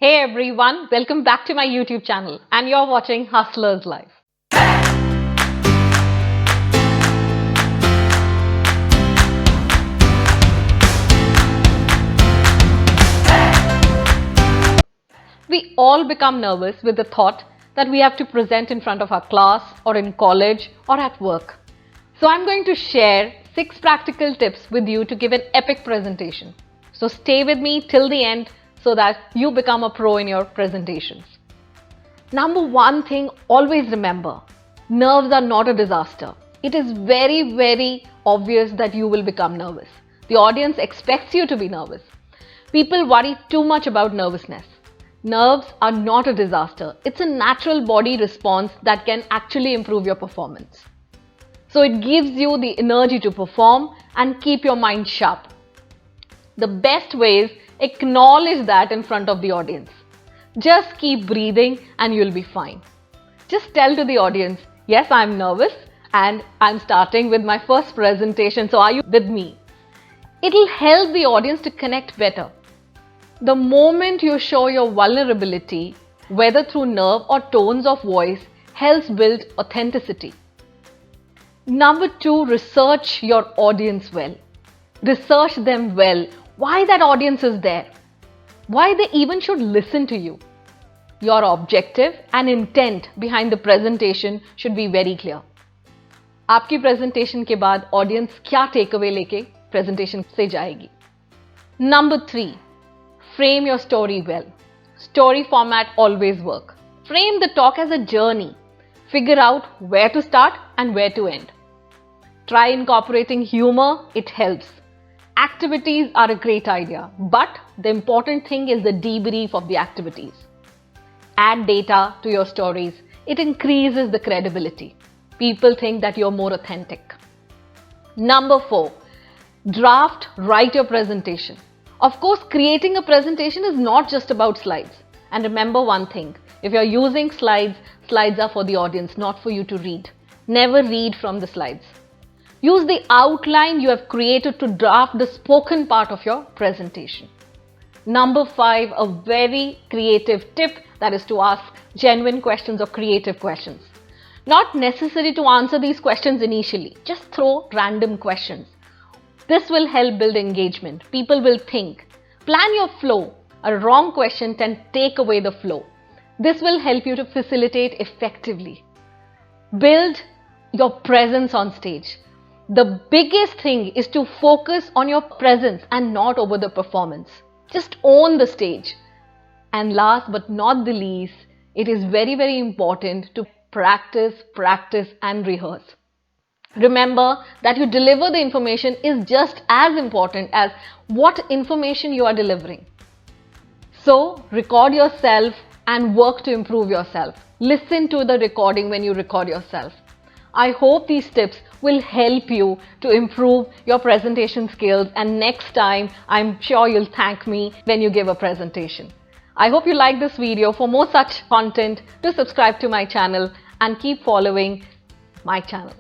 Hey everyone, welcome back to my YouTube channel and you're watching Hustlers Life. We all become nervous with the thought that we have to present in front of our class or in college or at work. So I'm going to share 6 practical tips with you to give an epic presentation. So stay with me till the end so that you become a pro in your presentations. Number one thing, always remember, nerves are not a disaster. It is very obvious that you will become nervous. The audience expects you to be nervous. People worry too much about nervousness. Nerves are not a disaster. It's a natural body response that can actually improve your performance. So it gives you the energy to perform and keep your mind sharp. The best way is acknowledge that in front of the audience. Just keep breathing and you'll be fine. Just tell to the audience, yes, I'm nervous and I'm starting with my first presentation, so are you with me? It'll help the audience to connect better. The moment you show your vulnerability, whether through nerve or tones of voice, helps build authenticity. Number 2, research your audience well. Research them well. Why that audience is there? Why they even should listen to you? Your objective and intent behind the presentation should be very clear. आपकी presentation के बाद audience क्या takeaway लेके presentation से जाएगी? Number 3, frame your story well. Story format always work. Frame the talk as a journey. Figure out where to start and where to end. Try incorporating humor, it helps. Activities are a great idea, but the important thing is the debrief of the activities. Add data to your stories. It increases the credibility. People think that you're more authentic. Number 4, write your presentation. Of course, creating a presentation is not just about slides. And remember one thing, if you're using slides, slides are for the audience, not for you to read. Never read from the slides. Use the outline you have created to draft the spoken part of your presentation. Number 5, a very creative tip, that is to ask genuine questions or creative questions. Not necessary to answer these questions initially, just throw random questions. This will help build engagement. People will think. Plan your flow. A wrong question can take away the flow. This will help you to facilitate effectively. Build your presence on stage. The biggest thing is to focus on your presence and not over the performance. Just own the stage. And last but not the least, it is very important to practice and rehearse. Remember that you deliver the information is just as important as what information you are delivering. So record yourself and work to improve yourself. Listen to the recording when you record yourself. I hope these tips will help you to improve your presentation skills, and next time I'm sure you'll thank me when you give a presentation. I hope you like this video. For more such content, do subscribe to my channel and keep following my channel.